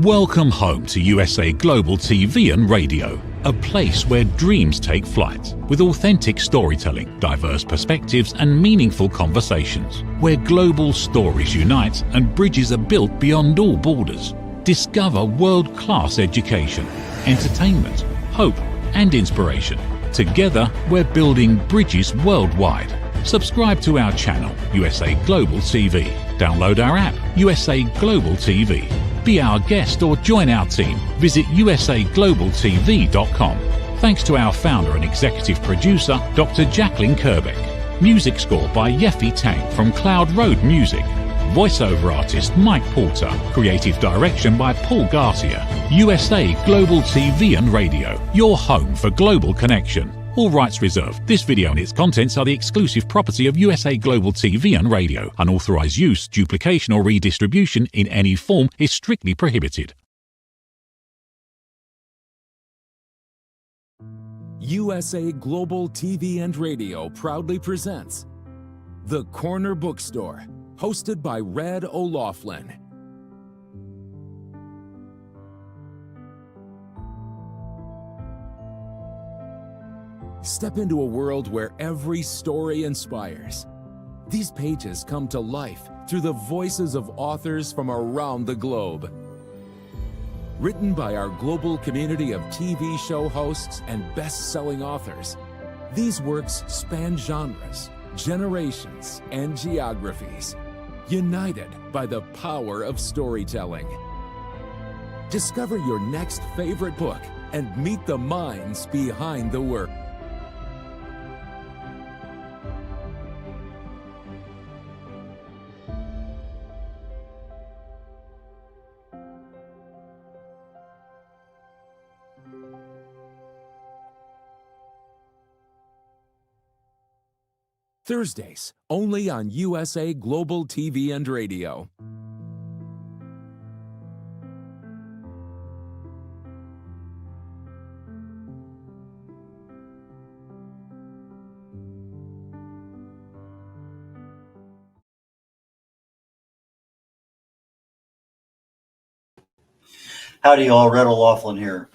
Welcome home to USA Global TV and Radio, a place where dreams take flight, with authentic storytelling, diverse perspectives and meaningful conversations, where global stories unite and bridges are built beyond all borders. Discover world-class education, entertainment, hope and inspiration. Together, we're building bridges worldwide. Subscribe to our channel, USA Global TV. Download our app, USA Global TV. Be our guest or join our team. Visit usaglobaltv.com. Thanks to our founder and executive producer, Dr. Jacqueline Kerbeck. Music score by Yeffy Tang from Cloud Road Music. Voiceover artist Mike Porter. Creative direction by Paul Garcia. USA Global TV and Radio, your home for global connection. All rights reserved. This video and its contents are the exclusive property of USA Global TV and Radio. Unauthorized use, duplication or redistribution in any form is strictly prohibited. USA Global TV and Radio proudly presents The Corner Bookstore, hosted by Red O'Loughlin. Step into a world where every story inspires. These pages come to life through the voices of authors from around the globe. Written by our global community of TV show hosts and best-selling authors, these works span genres, generations, and geographies, united by the power of storytelling. Discover your next favorite book and meet the minds behind the work. Thursdays, only on USA Global TV and Radio. Howdy, y'all. Red O'Loughlin here.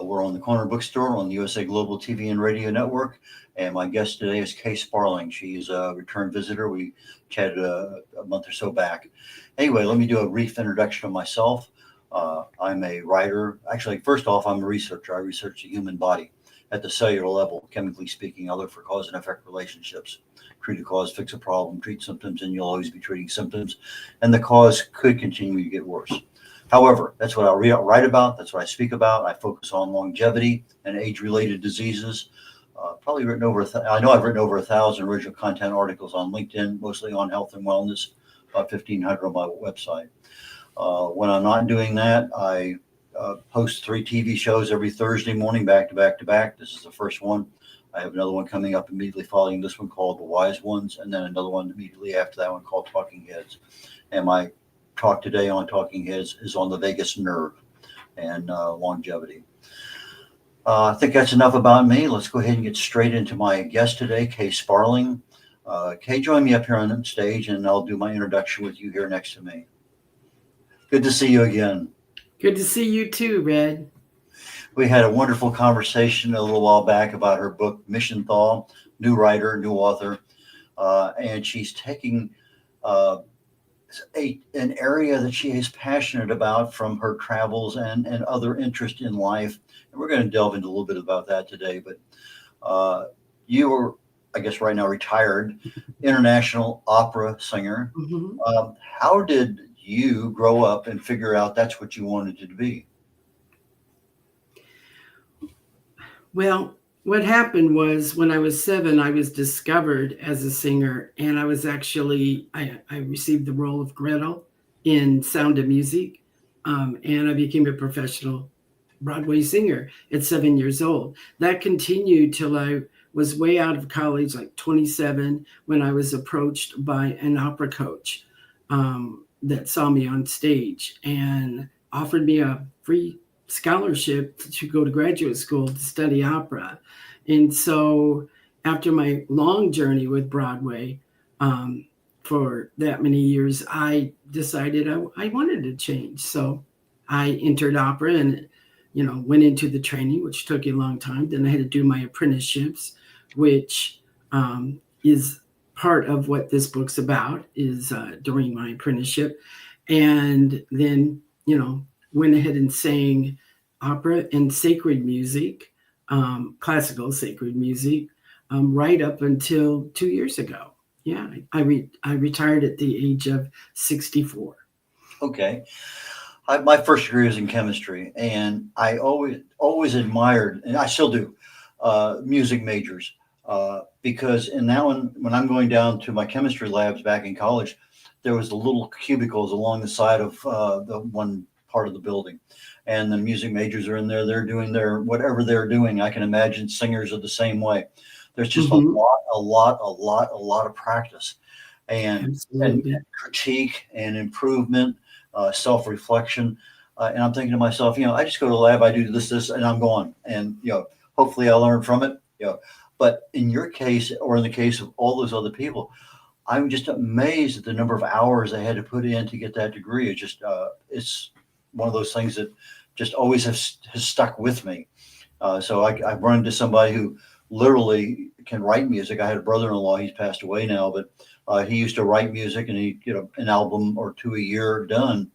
We're on the Corner Bookstore on the USA Global TV and Radio Network, and my guest today is Kay Sparling. She's a return visitor. We chatted a month or so back. Anyway, let me do a brief introduction of myself. I'm a writer. Actually, first off, I'm a researcher. I research the human body at the cellular level, chemically speaking. I look for cause and effect relationships. Treat a cause, fix a problem, treat symptoms, and you'll always be treating symptoms, and the cause could continue to get worse. However, that's what I write about. That's what I speak about. I focus on longevity and age-related diseases. Probably written over, I know I've written over 1,000 original content articles on LinkedIn, mostly on health and wellness, about 1,500 on my website. When I'm not doing that, I post 3 TV shows every Thursday morning, back to back to back. This is the first one. I have another one coming up immediately following this one called The Wise Ones, and then another one immediately after that one called Talking Heads. And my talk today on Talking Heads is on the vagus nerve and longevity. I think that's enough about me. Let's go ahead and get straight into my guest today, Kay Sparling. Kay, join me up here on stage, and I'll do my introduction with you here next to me. Good to see you again. Good to see you too, Red. We had a wonderful conversation a little while back about her book, Mission Thaw, new writer, new author, and she's taking an area that she is passionate about from her travels and other interest in life. And we're going to delve into a little bit about that today. But you are, I guess right now, retired international opera singer. Mm-hmm. How did you grow up and figure out that's what you wanted to be? Well, what happened was when I was 7, I was discovered as a singer, and I was actually, I received the role of Gretel in Sound of Music, and I became a professional Broadway singer at 7 years old. That continued till I was way out of college, like 27, when I was approached by an opera coach that saw me on stage and offered me a free scholarship to go to graduate school to study opera. And so after my long journey with Broadway for that many years, I decided I wanted to change. So I entered opera and, went into the training, which took a long time. Then I had to do my apprenticeships, which is part of what this book's about, is during my apprenticeship. And then, went ahead and sang opera and sacred music, classical sacred music, right up until 2 years ago. Yeah, I retired at the age of 64. Okay. My first degree was in chemistry, and I always admired, and I still do, music majors, because in that one, when I'm going down to my chemistry labs back in college, there was the little cubicles along the side of the one part of the building, and the music majors are in there. They're doing their whatever they're doing. I can imagine singers are the same way. There's just Mhm. a lot of practice, and Absolutely. critique and improvement, self-reflection. And I'm thinking to myself, I just go to the lab, I do this, and I'm gone. And, hopefully I learn from it. But in your case, or in the case of all those other people, I'm just amazed at the number of hours they had to put in to get that degree. It's just, it's one of those things that just always has stuck with me. So I've run into somebody who literally can write music. I had a brother-in-law, he's passed away now, but he used to write music, and he'd get an album or two a year done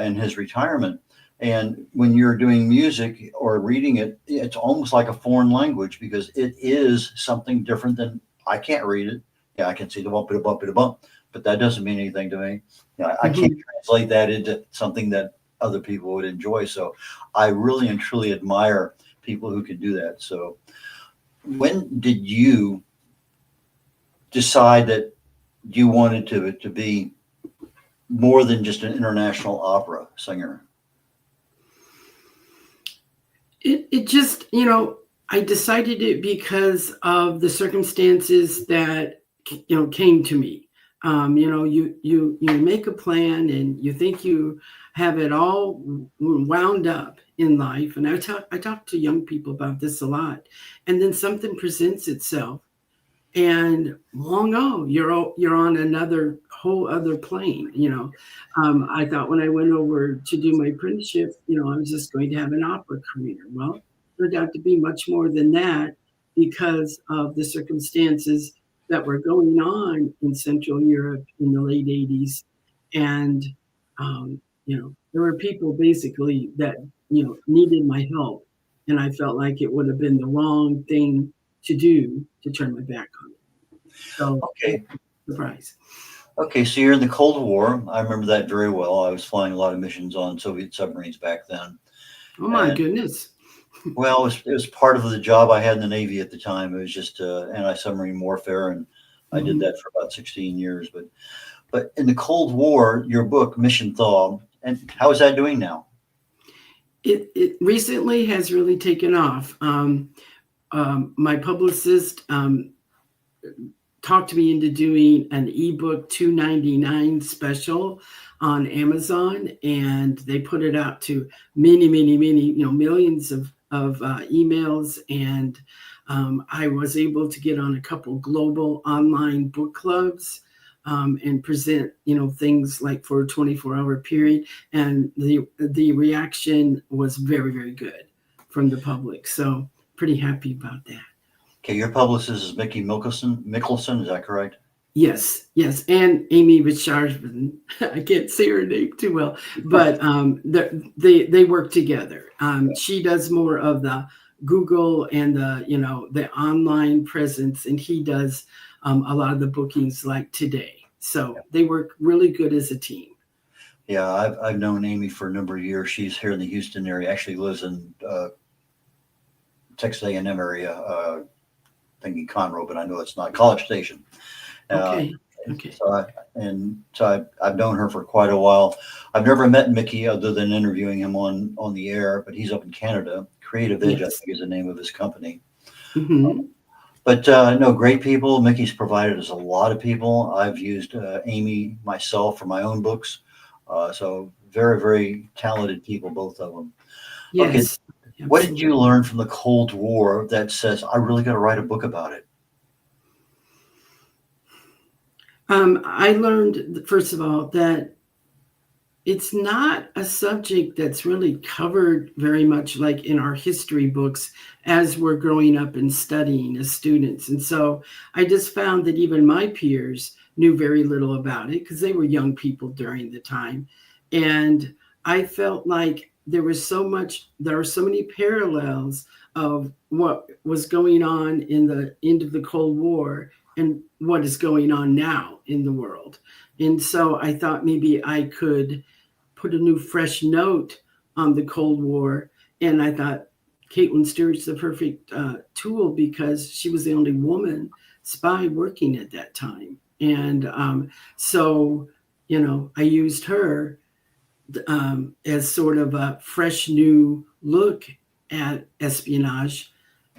in his retirement. And when you're doing music or reading it, it's almost like a foreign language, because it is something different than, I can't read it. Yeah, I can see the bump, it a bump, it a bump, but that doesn't mean anything to me. I can't Mhm. translate that into something that other people would enjoy. So I really and truly admire people who can do that. So when did you decide that you wanted to be more than just an international opera singer? It just, I decided it because of the circumstances that, came to me. You make a plan and you think you have it all wound up in life. And I talk to young people about this a lot. And then something presents itself, and you're on another whole other plane. I thought when I went over to do my apprenticeship, I was just going to have an opera career. Well, it turned out to be much more than that, because of the circumstances that were going on in Central Europe in the late 80s. And there were people basically that needed my help, and I felt like it would have been the wrong thing to do to turn my back on it. So, Okay. surprise. Okay. So you're in the Cold War. I remember that very well. I was flying a lot of missions on Soviet submarines back then. Oh my And goodness. well, it was part of the job I had in the Navy at the time. It was just anti-submarine warfare. And I did Mhm. that for about 16 years. But in the Cold War, your book, Mission Thaw, and how is that doing now? It recently has really taken off. My publicist talked me into doing an ebook $2.99 special on Amazon, and they put it out to many, millions of emails. And I was able to get on a couple global online book clubs, and present, things like for a 24-hour period. And the reaction was very, very good from the public. So pretty happy about that. Okay, your publicist is Mickey Mickelson, is that correct? Yes, yes, and Amy Richardson. I can't say her name too well, but they work together. She does more of the Google and the online presence, and he does a lot of the bookings like today. So they work really good as a team. Yeah, I've known Amy for a number of years. She's here in the Houston area. Actually lives in Texas A&M area, thinking Conroe, but I know it's not, College Station. Uh, Okay, okay, I've known her for quite a while. I've never met Mickey other than interviewing him on the air, but he's up in Canada. Creative Edge, I yes. think, is the name of his company. Hmm. But no, great people. Mickey's provided us a lot of people. I've used Amy myself for my own books. So very, very talented people, both of them. Okay, Yes, what did you absolutely. learn from the Cold War that says, I really got to write a book about it? I learned, first of all, that it's not a subject that's really covered very much like in our history books as we're growing up and studying as students. And so I just found that even my peers knew very little about it because they were young people during the time. And I felt like there are so many parallels of what was going on in the end of the Cold War and what is going on now in the world. And so I thought maybe I could put a new fresh note on the Cold War. And I thought Caitlin Stewart's the perfect tool because she was the only woman spy working at that time. And so, I used her as sort of a fresh new look at espionage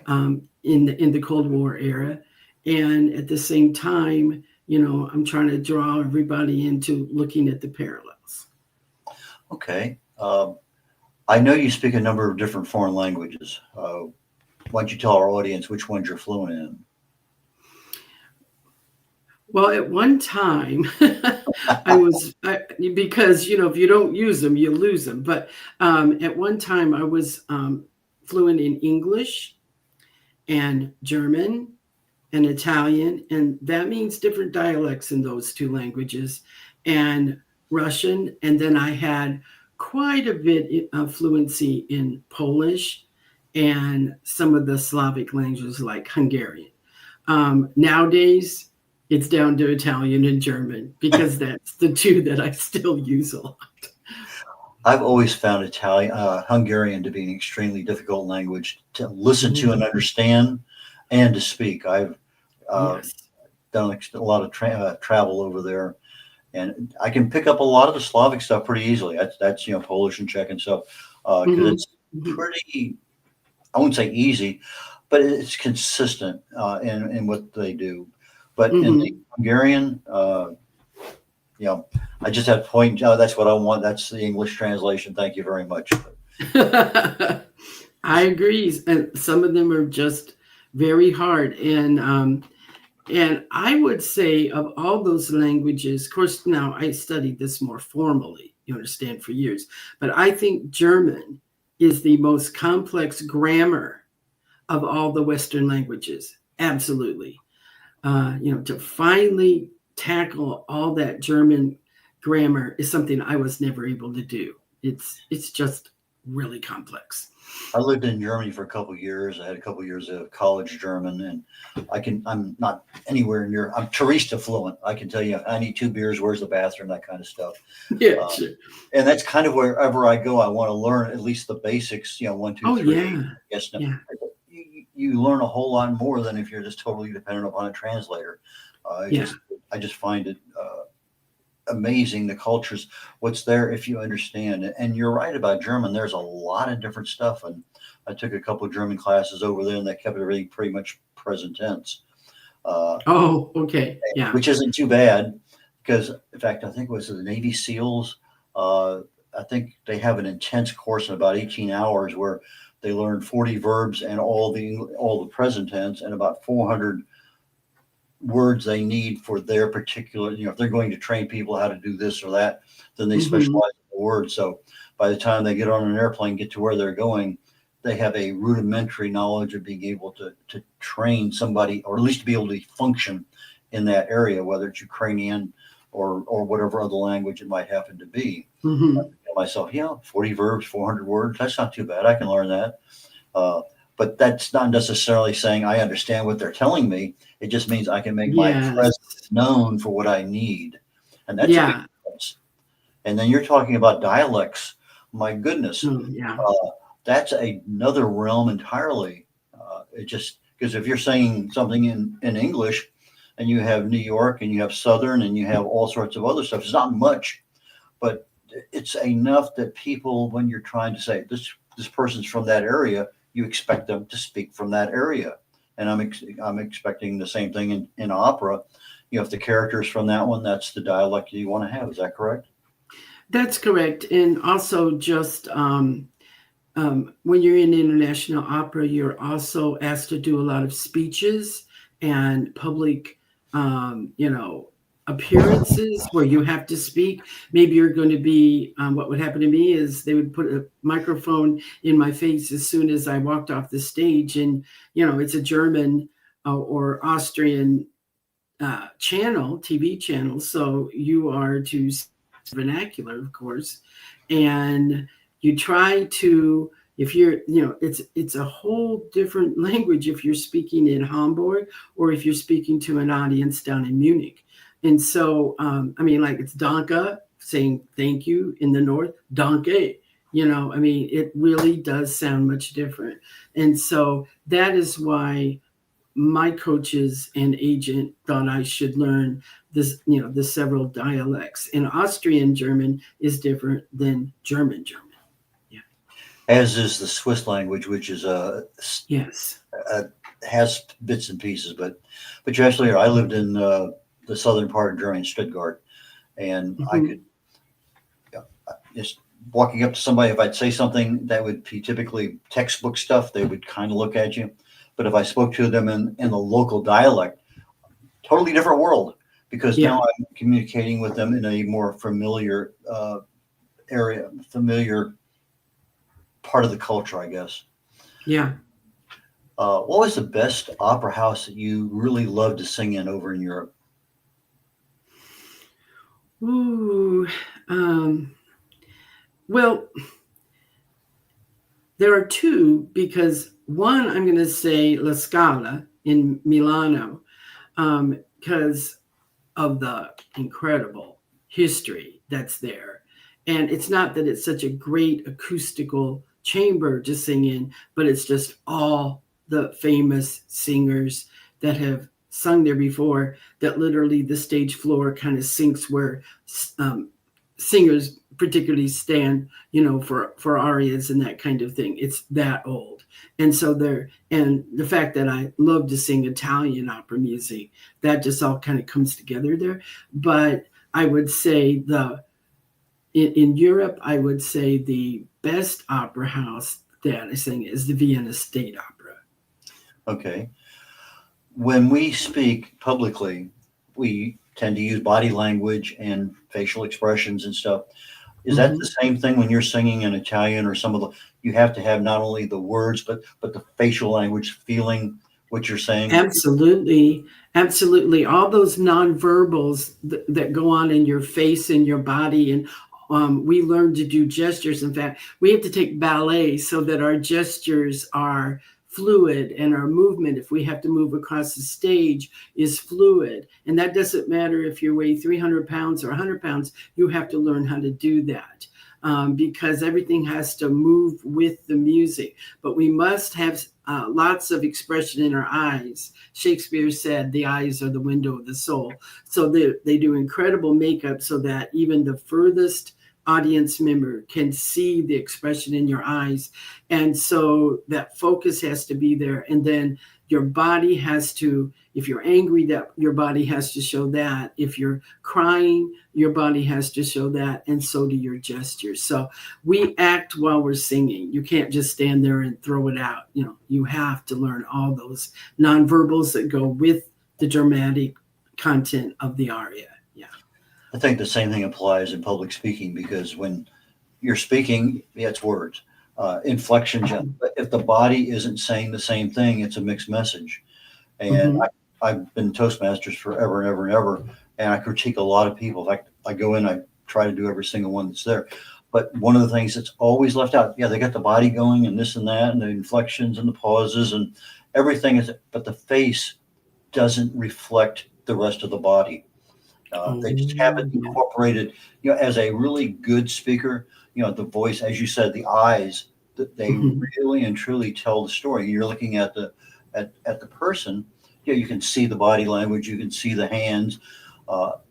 in the Cold War era. And at the same time, I'm trying to draw everybody into looking at the parallels. Okay. I know you speak a number of different foreign languages. Why don't you tell our audience which ones you're fluent in? Well, at one time, because, if you don't use them, you lose them. But at one time, I was fluent in English and German and Italian. And that means different dialects in those two languages, and Russian. And then I had quite a bit of fluency in Polish and some of the Slavic languages like Hungarian. Nowadays, it's down to Italian and German because that's the two that I still use a lot. I've always found Hungarian to be an extremely difficult language to listen to and understand and to speak. I've Yes. done a lot of travel over there, and I can pick up a lot of the Slavic stuff pretty easily. That's Polish and Czech and stuff, because it's pretty, I wouldn't say easy, but it's consistent in what they do. But in the Hungarian, I just have to point, that's what I want. That's the English translation. Thank you very much. I agree. And some of them are just very hard. And I would say of all those languages, of course, now I studied this more formally, you understand, for years, but I think German is the most complex grammar of all the Western languages. Absolutely. To finally tackle all that German grammar is something I was never able to do. It's just really complex. I lived in Germany for a couple of years. I had a couple of years of college German, and I'm not anywhere near, I'm Teresa fluent. I can tell you, I need 2 beers, where's the bathroom, that kind of stuff. Yeah, sure. And that's kind of wherever I go, I want to learn at least the basics, 1, 2, 3. Yeah. Yes, no. Yeah. You learn a whole lot more than if you're just totally dependent upon a translator. I just find it amazing, the cultures, what's there if you understand. And you're right about German. There's a lot of different stuff. And I took a couple of German classes over there, and they kept everything pretty much present tense. Okay. Yeah. Which isn't too bad because, in fact, I think it was the Navy SEALs. I think they have an intense course in about 18 hours where they learn 40 verbs and all the present tense and about 400 words they need for their particular, if they're going to train people how to do this or that, then they specialize in the words. So by the time they get on an airplane, get to where they're going, they have a rudimentary knowledge of being able to train somebody, or at least to be able to function in that area, whether it's Ukrainian or whatever other language it might happen to be. I tell myself, 40 verbs, 400 words, that's not too bad. I can learn that. But that's not necessarily saying I understand what they're telling me. It just means I can make my presence known for what I need. And that's a big difference. And then you're talking about dialects. My goodness. That's another realm entirely. It just, because if you're saying something in English and you have New York and you have Southern and you have all sorts of other stuff, it's not much, but it's enough that people, when you're trying to say this person's from that area, you expect them to speak from that area. And I'm expecting the same thing in opera. If the character's from that one, that's the dialect you want to have. Is that correct? That's correct. And also just when you're in international opera, you're also asked to do a lot of speeches and public, appearances where you have to speak. Maybe you're going to be, what would happen to me is they would put a microphone in my face as soon as I walked off the stage. And, it's a German or Austrian channel, TV channel. So you are to vernacular, of course. And you try to, if you're, it's a whole different language if you're speaking in Hamburg or if you're speaking to an audience down in Munich. And so, like it's Danke, saying thank you in the north, Danke, it really does sound much different. And so that is why my coaches and agent thought I should learn this, the several dialects. And Austrian German is different than German. Yeah. As is the Swiss language, which is yes, has bits and pieces, but you actually, I lived in the southern part of Germany, Stuttgart, and I could just walking up to somebody, if I'd say something that would be typically textbook stuff, they would kind of look at you. But if I spoke to them in the local dialect, totally different world, because now I'm communicating with them in a more familiar area, familiar part of the culture, I guess. Yeah. What was the best opera house that you really loved to sing in over in Europe? Ooh, well, there are two, because one, I'm going to say La Scala in Milano, because of the incredible history that's there. And it's not that it's such a great acoustical chamber to sing in, but it's just all the famous singers that have sung there before, that literally the stage floor kind of sinks where singers particularly stand, for arias and that kind of thing. It's that old. And so and the fact that I love to sing Italian opera music, that just all kind of comes together there. But I would say in Europe, I would say the best opera house that I sing is the Vienna State Opera. Okay. When we speak publicly, we tend to use body language and facial expressions and stuff. Is that the same thing when you're singing in Italian or you have to have not only the words, but the facial language, feeling what you're saying? Absolutely. Absolutely. All those nonverbals that go on in your face and your body. And we learn to do gestures. In fact, we have to take ballet so that our gestures are fluid and our movement, if we have to move across the stage, is fluid. And that doesn't matter if you weigh 300 pounds or 100 pounds, you have to learn how to do that, because everything has to move with the music. But we must have lots of expression in our eyes. Shakespeare said the eyes are the window of the soul. So they do incredible makeup so that even the furthest audience member can see the expression in your eyes. And so that focus has to be there. And then your body has to, if you're angry, that your body has to show that. If you're crying, your body has to show that. And so do your gestures. So we act while we're singing. You can't just stand there and throw it out. You have to learn all those nonverbals that go with the dramatic content of the aria. I think the same thing applies in public speaking, because when you're speaking, it's words, inflections. If the body isn't saying the same thing, it's a mixed message. And I've been Toastmasters forever and ever and ever, and I critique a lot of people. In fact, I go in, I try to do every single one that's there. But one of the things that's always left out, they got the body going and this and that, and the inflections and the pauses and everything but the face doesn't reflect the rest of the body. They just haven't incorporated, as a really good speaker, the voice, as you said, the eyes, that they really and truly tell the story. You're looking at the person, you can see the body language, you can see the hands,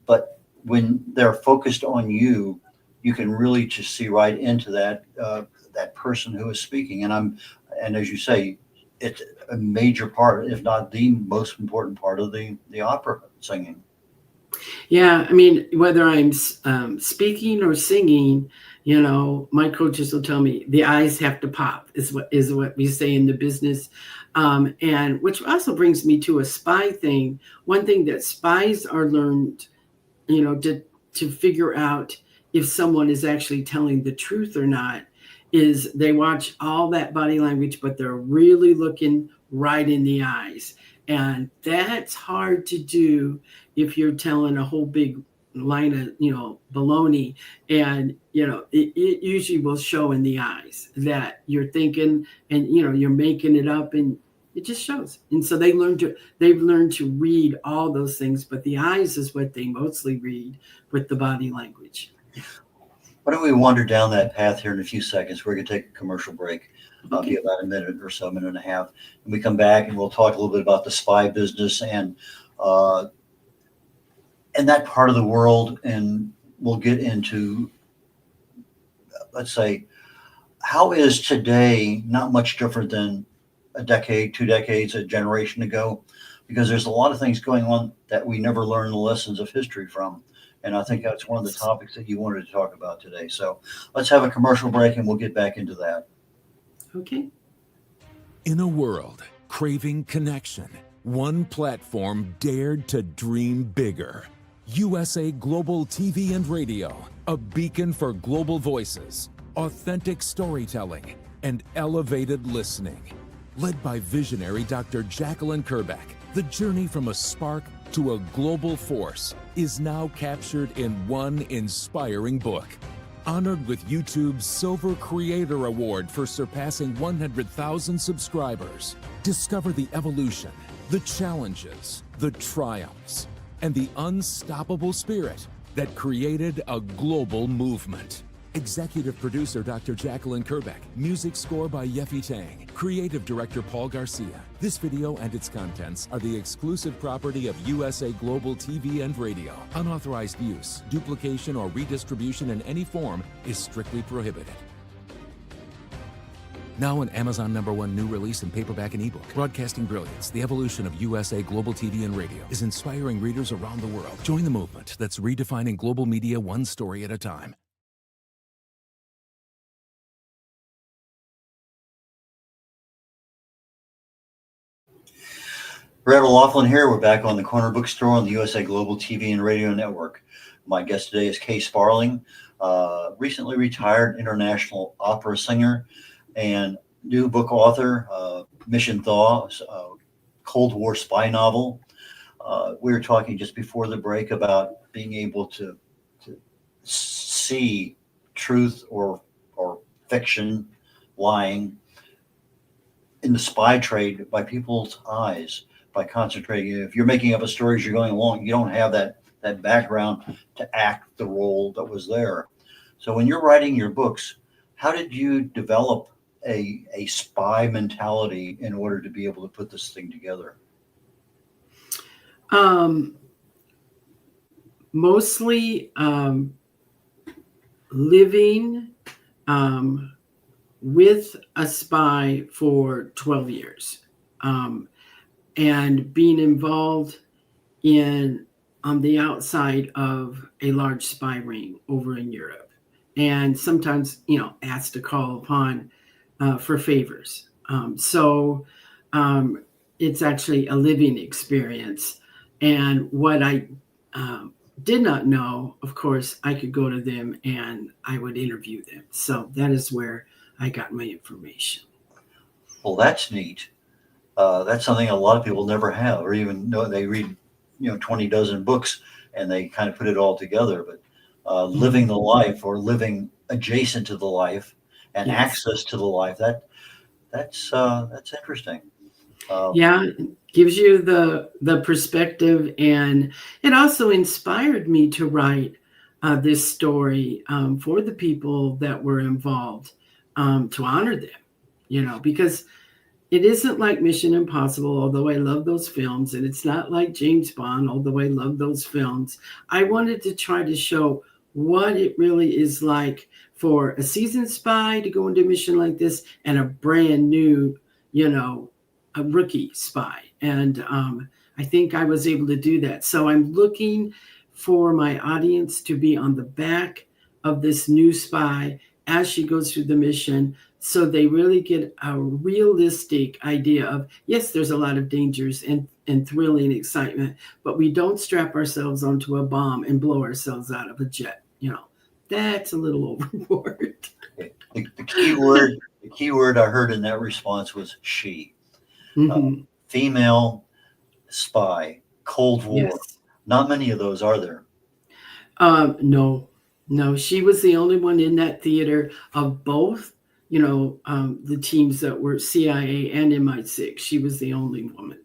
but when they're focused on you, you can really just see right into that person who is speaking. And as you say, it's a major part, if not the most important part of the opera singing. Yeah, whether I'm speaking or singing, my coaches will tell me the eyes have to pop, is what we say in the business. And which also brings me to a spy thing. One thing that spies are learned to figure out if someone is actually telling the truth or not, is they watch all that body language, but they're really looking right in the eyes. And that's hard to do if you're telling a whole big line of, baloney. And, it usually will show in the eyes that you're thinking and, you're making it up, and it just shows. And so they've learned to read all those things, but the eyes is what they mostly read with the body language. Why don't we wander down that path here in a few seconds? We're going to take a commercial break. It'll be about a minute or so, a minute and a half. And we come back and we'll talk a little bit about the spy business and that part of the world. And we'll get into, let's say, how is today not much different than a decade, 2 decades, a generation ago? Because there's a lot of things going on that we never learned the lessons of history from. And I think that's one of the topics that you wanted to talk about today. So let's have a commercial break and we'll get back into that. Okay. In a world craving connection, one platform dared to dream bigger. USA Global TV and Radio, a beacon for global voices, authentic storytelling, and elevated listening. Led by visionary Dr. Jacqueline Kerbeck, the journey from a spark to a global force is now captured in one inspiring book. Honored with YouTube's Silver Creator Award for surpassing 100,000 subscribers. Discover the evolution, the challenges, the triumphs, and the unstoppable spirit that created a global movement. Executive producer Dr. Jacqueline Kerbeck. Music score by Yeffy Tang. Creative director Paul Garcia. This video and its contents are the exclusive property of USA Global TV and Radio. Unauthorized use, duplication, or redistribution in any form is strictly prohibited. Now an Amazon #1 new release in paperback and ebook. Broadcasting Brilliance, the evolution of USA Global TV and Radio, is inspiring readers around the world. Join the movement that's redefining global media one story at a time. Brad O'Loughlin here. We're back on the Corner Bookstore on the USA Global TV and Radio Network. My guest today is Kay Sparling, recently retired international opera singer and new book author, Mission Thaw, Cold War spy novel. We were talking just before the break about being able to see truth or fiction, lying in the spy trade by people's eyes. By concentrating, if you're making up a story as you're going along, you don't have that background to act the role that was there. So when you're writing your books, how did you develop a spy mentality in order to be able to put this thing together? Mostly living with a spy for 12 years. And being involved on the outside of a large spy ring over in Europe, and sometimes, asked to call upon for favors. So it's actually a living experience. And what I did not know, of course, I could go to them and I would interview them. So that is where I got my information. Well, that's neat. That's something a lot of people never have, or even know. They read, 20 dozen books and they kind of put it all together. But living the life, or living adjacent to the life and access to the life, that's interesting. It gives you the perspective, and it also inspired me to write this story for the people that were involved, to honor them, because it isn't like Mission Impossible, although I love those films, and it's not like James Bond, although I love those films. I wanted to try to show what it really is like for a seasoned spy to go into a mission like this, and a brand new, a rookie spy. And I think I was able to do that. So I'm looking for my audience to be on the back of this new spy as she goes through the mission, so they really get a realistic idea of, yes, there's a lot of dangers, and and thrilling excitement, but we don't strap ourselves onto a bomb and blow ourselves out of a jet. That's a little overboard. Okay. The key word I heard in that response was she. Mm-hmm. Female spy, Cold War. Yes. Not many of those, are there? No, she was the only one in that theater of both, the teams that were CIA and MI6. She was the only woman.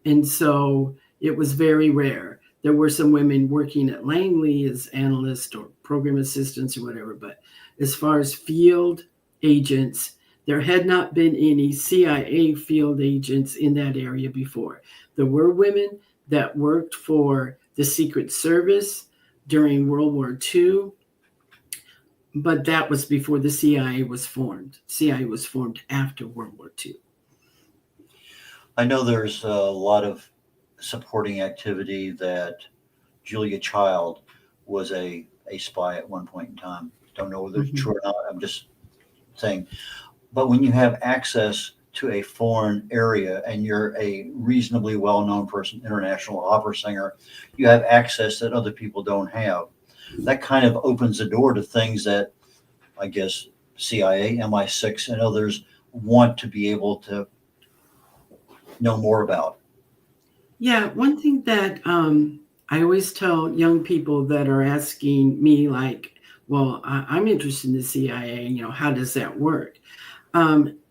And so it was very rare. There were some women working at Langley as analysts or program assistants or whatever, but as far as field agents, there had not been any CIA field agents in that area before. There were women that worked for the Secret Service during World War II, but that was before the CIA was formed. CIA was formed after World War II. I know there's a lot of supporting activity that Julia Child was a spy at one point in time. Don't know whether it's true or not. I'm just saying. But when you have access to a foreign area and you're a reasonably well-known person, international opera singer, you have access that other people don't have. That kind of opens the door to things that I guess CIA, MI6, and others want to be able to know more about. Yeah, one thing that I always tell young people that are asking me, like, well, I'm interested in the CIA, how does that work?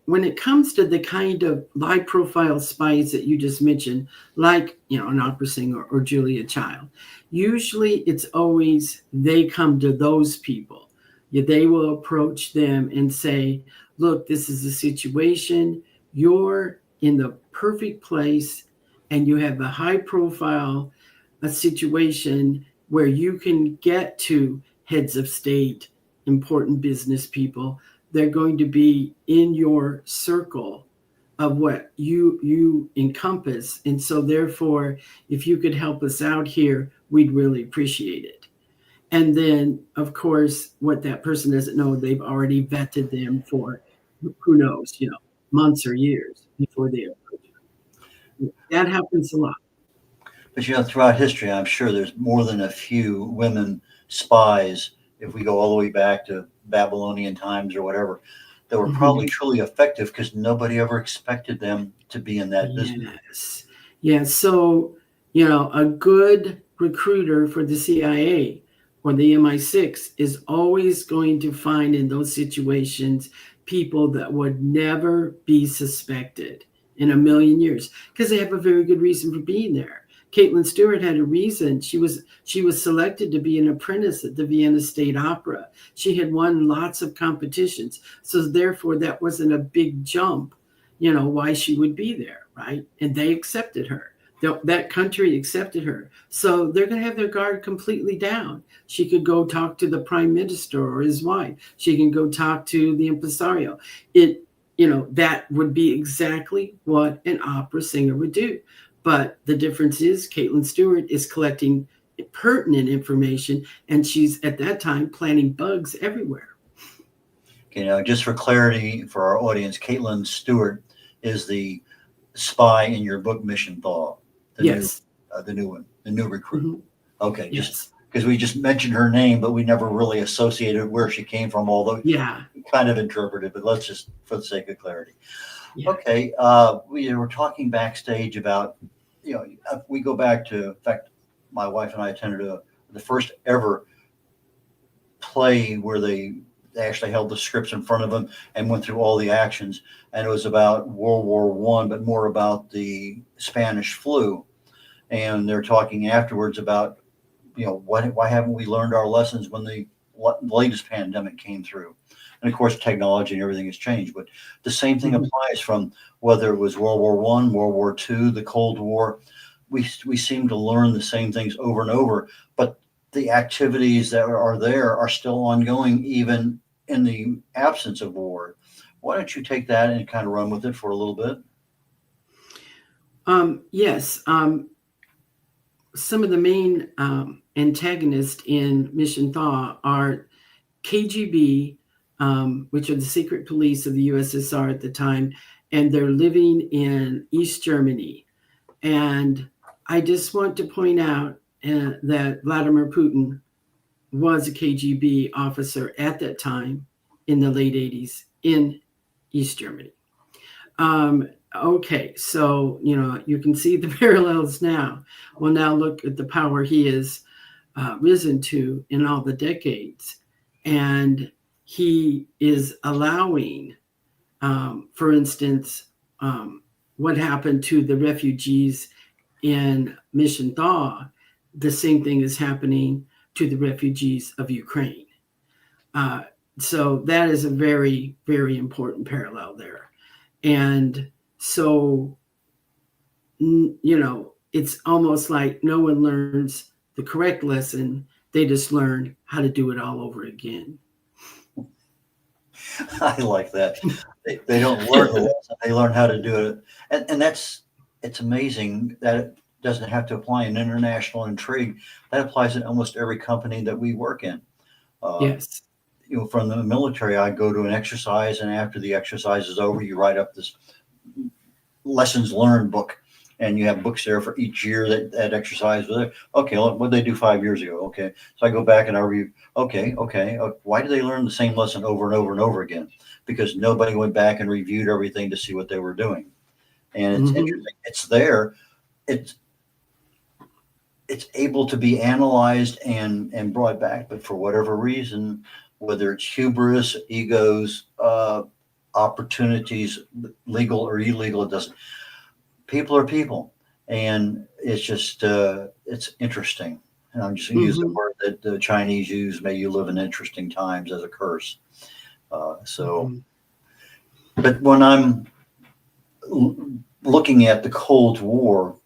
When it comes to the kind of high profile spies that you just mentioned, like, an opera singer or Julia Child, usually it's always they come to those people. Yeah, they will approach them and say, look, this is the situation. You're in the perfect place and you have a high profile situation where you can get to heads of state, important business people. They're going to be in your circle of what you encompass. And so therefore, if you could help us out here, we'd really appreciate it. And then, of course, what that person doesn't know, they've already vetted them for who knows, months or years before they approach them. That happens a lot. But throughout history, I'm sure there's more than a few women spies, if we go all the way back to Babylonian times or whatever, that were probably truly effective because nobody ever expected them to be in that business. Yes. Yeah. So, a good recruiter for the CIA or the MI6 is always going to find in those situations people that would never be suspected in a million years because they have a very good reason for being there. Caitlin Stewart had a reason. She was selected to be an apprentice at the Vienna State Opera. She had won lots of competitions. So therefore, that wasn't a big jump, why she would be there, right? And they accepted her. That country accepted her. So they're going to have their guard completely down. She could go talk to the prime minister or his wife. She can go talk to the impresario. That would be exactly what an opera singer would do. But the difference is Caitlin Stewart is collecting pertinent information, and she's at that time planting bugs everywhere. Okay, now just for clarity for our audience, Caitlin Stewart is the spy in your book Mission Thaw. Yes. The new one, the new recruit. Mm-hmm. Okay, Yes. just because we just mentioned her name, but we never really associated where she came from, although we kind of interpreted, but let's just, for the sake of clarity. Yeah. Okay, we were talking backstage about, we go back to, in fact, my wife and I attended the first ever play where they actually held the scripts in front of them and went through all the actions. And it was about World War I, but more about the Spanish flu. And they're talking afterwards about, why haven't we learned our lessons when the latest pandemic came through? And of course, technology and everything has changed, but the same thing applies from whether it was World War I, World War II, the Cold War. We seem to learn the same things over and over, but the activities that are there are still ongoing, even in the absence of war. Why don't you take that and kind of run with it for a little bit? Yes. Some of the main antagonists in Mission Thaw are KGB, which are the secret police of the USSR at the time, and they're living in East Germany. And I just want to point out that Vladimir Putin was a KGB officer at that time in the late 80s in East Germany. Okay, so, you can see the parallels now. Well, now look at the power he has risen to in all the decades. And he is allowing, for instance, what happened to the refugees in Mission Thaw, the same thing is happening to the refugees of Ukraine. So that is a very, very important parallel there. And so, it's almost like no one learns the correct lesson. They just learn how to do it all over again. I like that. They don't learn the lesson, they learn how to do it. And it's amazing that it doesn't have to apply in international intrigue. That applies in almost every company that we work in. Yes. From the military, I go to an exercise, and after the exercise is over, you write up this lessons learned book, and you have books there for each year that exercise was there. Okay, look, what did they do 5 years ago? Okay, so I go back and I review. Okay, why do they learn the same lesson over and over and over again? Because nobody went back and reviewed everything to see what they were doing. And it's interesting. It's there. It's able to be analyzed and brought back, but for whatever reason, whether it's hubris, egos, opportunities, legal or illegal, it doesn't. People are people, and it's just it's interesting. And I'm just going to use the word that the Chinese use: "May you live in interesting times," as a curse. But when I'm looking at the Cold War,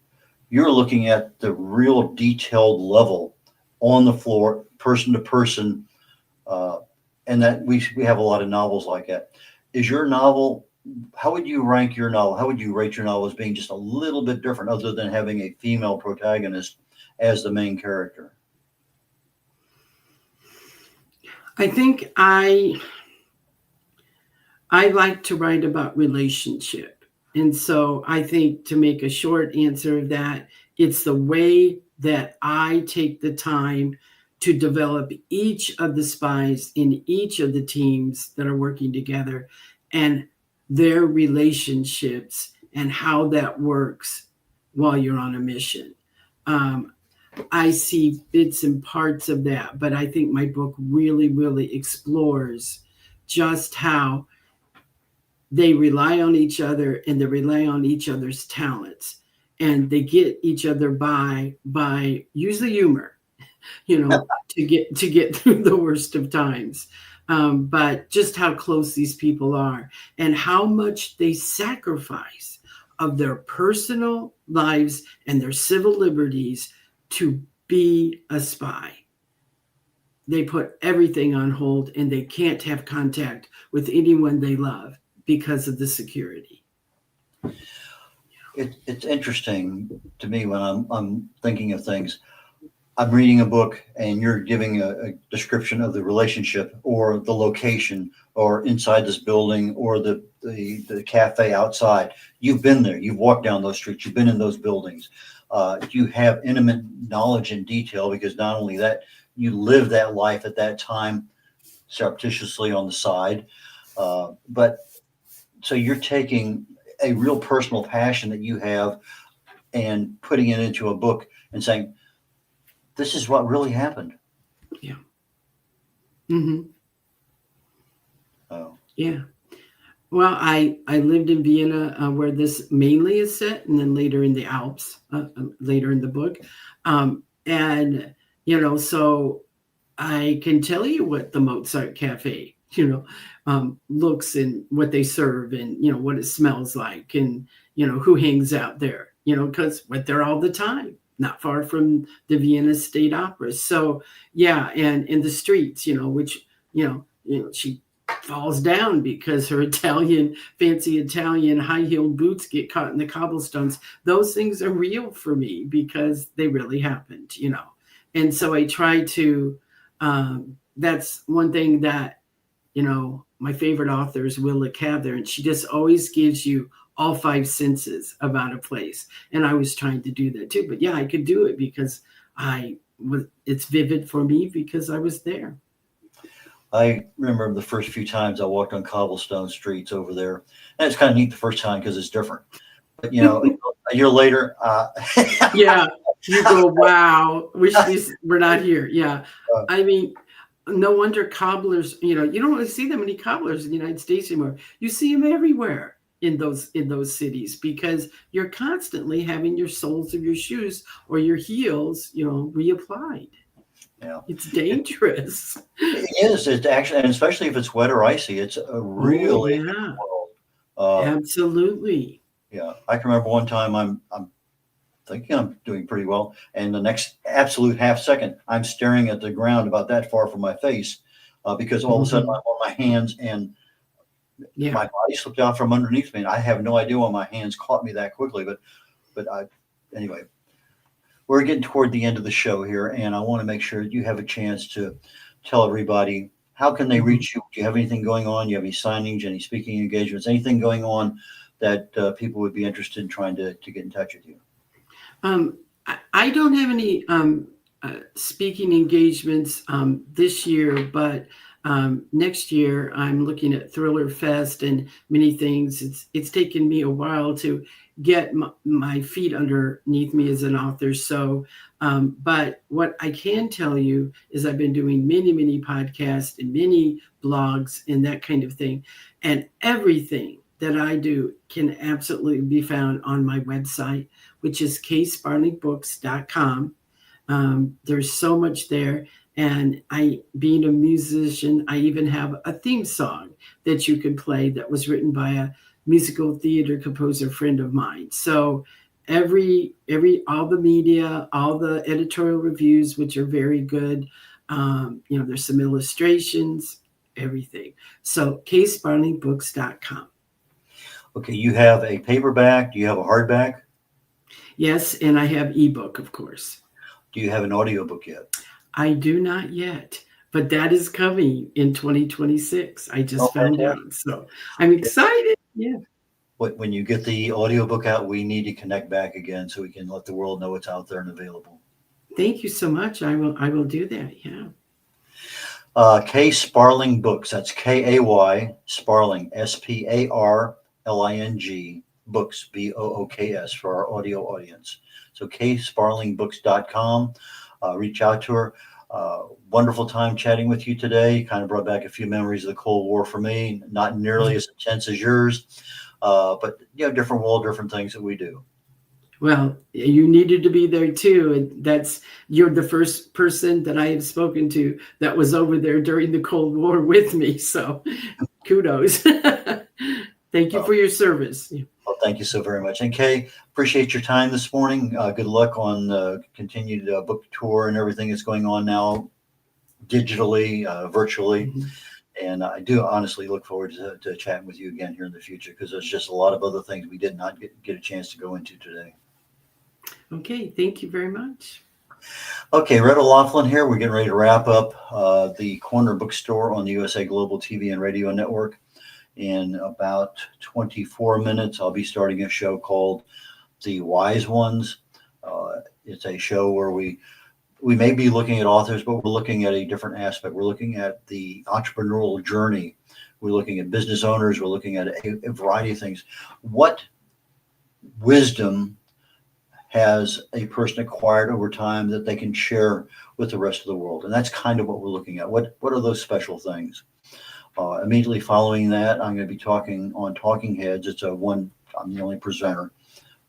you're looking at the real detailed level on the floor, person to person, and that we have a lot of novels like that. Is your novel? How would you rank your novel? How would you rate your novel as being just a little bit different, other than having a female protagonist as the main character? I think I like to write about relationship. And so I think, to make a short answer of that, it's the way that I take the time to develop each of the spies in each of the teams that are working together, and their relationships and how that works while you're on a mission. I see bits and parts of that, but I think my book really, really explores just how they rely on each other, and they rely on each other's talents, and they get each other by usually humor, to get through the worst of times. But just how close these people are, and how much they sacrifice of their personal lives and their civil liberties to be a spy. They put everything on hold, and they can't have contact with anyone they love because of the security. It's interesting to me when I'm thinking of things. I'm reading a book, and you're giving a description of the relationship, or the location, or inside this building, or the cafe outside. You've been there. You've walked down those streets. You've been in those buildings. You have intimate knowledge and detail, because not only that, you live that life at that time surreptitiously on the side. But so you're taking a real personal passion that you have and putting it into a book and saying, this is what really happened. Yeah. Mm-hmm. Oh. Yeah. Well, I lived in Vienna, where this mainly is set, and then later in the Alps, later in the book. And, so I can tell you what the Mozart Cafe, looks, and what they serve, and, what it smells like, and, who hangs out there, because went there all the time, not far from the Vienna State Opera. So, yeah, and in the streets, which, she falls down because her fancy Italian high-heeled boots get caught in the cobblestones. Those things are real for me because they really happened, And so I try to, that's one thing that, my favorite author is Willa Cather, and she just always gives you all five senses about a place. And I was trying to do that too. But yeah, I could do it because it's vivid for me because I was there. I remember the first few times I walked on cobblestone streets over there. And it's kind of neat the first time because it's different. But, a year later, yeah, you go, wow, wish these were not here. Yeah. I mean, no wonder cobblers, you don't really see that many cobblers in the United States anymore. You see them everywhere in those cities because you're constantly having your soles of your shoes or your heels, reapplied. Yeah. It's dangerous. It is. It's actually, and especially if it's wet or icy, it's a really world. Absolutely. Yeah. I can remember one time I'm thinking I'm doing pretty well, and the next absolute half second, I'm staring at the ground about that far from my face because all of a sudden I'm on my hands and my body slipped out from underneath me, and I have no idea why my hands caught me that quickly. But anyway. We're getting toward the end of the show here, and I want to make sure you have a chance to tell everybody how can they reach you. Do you have anything going on? Do you have any signings, any speaking engagements, anything going on that people would be interested in trying to get in touch with you? I don't have any speaking engagements this year, but next year I'm looking at Thriller Fest and many things. It's taken me a while to get my feet underneath me as an author. So, but what I can tell you is I've been doing many podcasts and many blogs and that kind of thing. And everything that I do can absolutely be found on my website, which is ksparlingbooks.com. There's so much there. And being a musician, I even have a theme song that you can play that was written by a musical theater composer friend of mine. So all the media, all the editorial reviews, which are very good. There's some illustrations, everything. So ksparlingbooks.com. Okay. You have a paperback. Do you have a hardback? Yes. And I have ebook, of course. Do you have an audiobook yet? I do not yet, but that is coming in 2026. I just found out. So I'm excited. Yeah. When you get the audiobook out, we need to connect back again so we can let the world know it's out there and available. Thank you so much. I will do that. Yeah. K Sparling Books. That's K-A-Y Sparling, S-P-A-R-L-I-N-G Books, B-O-O-K-S for our audio audience. So ksparlingbooks.com. Reach out to her. Wonderful time chatting with you today. Kind of brought back a few memories of the Cold War for me. Not nearly as intense as yours, but different world, different things that we do. Well, you needed to be there too, and you're the first person that I have spoken to that was over there during the Cold War with me. So, kudos. Thank you for your service. Well, thank you so very much. And Kay, appreciate your time this morning. Good luck on the continued book tour and everything that's going on now, digitally, virtually. And I do honestly look forward to chatting with you again here in the future because there's just a lot of other things we did not get a chance to go into today. Okay, thank you very much. Okay, Red O'Loughlin here. We're getting ready to wrap up the Corner Bookstore on the USA Global TV and Radio Network. In about 24 minutes, I'll be starting a show called The Wise Ones. It's a show where we may be looking at authors, but we're looking at a different aspect. We're looking at the entrepreneurial journey. We're looking at business owners. We're looking at a variety of things. What wisdom has a person acquired over time that they can share with the rest of the world? And that's kind of what we're looking at. What are those special things? Immediately following that, I'm going to be talking on Talking Heads. I'm the only presenter.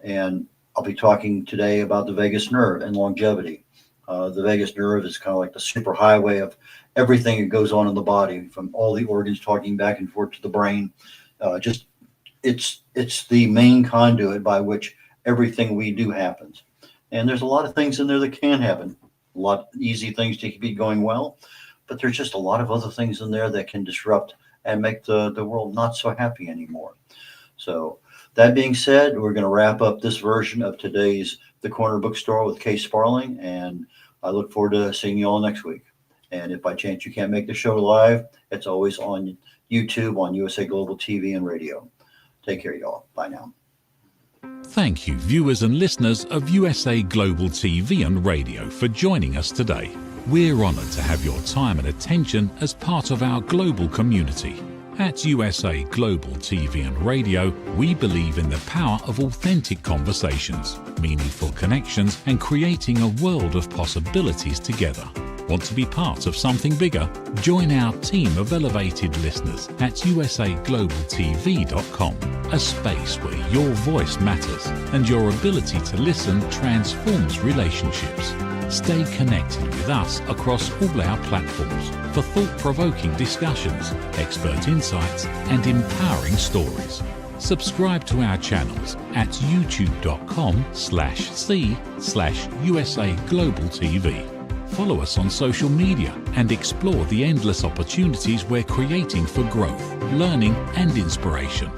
And I'll be talking today about the vagus nerve and longevity. The vagus nerve is kind of like the superhighway of everything that goes on in the body, from all the organs talking back and forth to the brain. It's the main conduit by which everything we do happens. And there's a lot of things in there that can happen. A lot of easy things to keep it going well, but there's just a lot of other things in there that can disrupt and make the world not so happy anymore. So that being said, we're going to wrap up this version of today's The Corner Bookstore with Kay Sparling, and I look forward to seeing you all next week. And if by chance you can't make the show live, it's always on YouTube on USA Global TV and Radio. Take care, y'all. Bye now. Thank you, viewers and listeners of USA Global TV and Radio, for joining us today. We're honoured to have your time and attention as part of our global community. At USA Global TV and Radio, we believe in the power of authentic conversations, meaningful connections, and creating a world of possibilities together. Want to be part of something bigger? Join our team of elevated listeners at usaglobaltv.com, a space where your voice matters and your ability to listen transforms relationships. Stay connected with us across all our platforms for thought-provoking discussions, expert insights, and empowering stories. Subscribe to our channels at youtube.com/c/USA Global TV. Follow us on social media and explore the endless opportunities we're creating for growth, learning, and inspiration.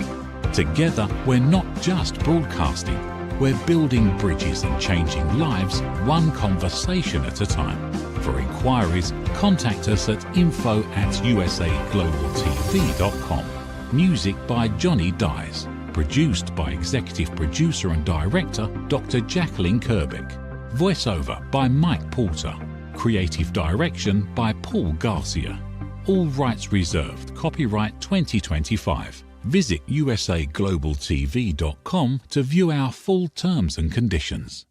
Together, we're not just broadcasting, we're building bridges and changing lives one conversation at a time. For inquiries, contact us at info@usaglobaltv.com. Music by Johnny Dyes. Produced by Executive Producer and Director Dr. Jacqueline Kerbeck. Voiceover by Mike Porter. Creative Direction by Paul Garcia. All rights reserved. Copyright 2025. Visit usaglobaltv.com to view our full terms and conditions.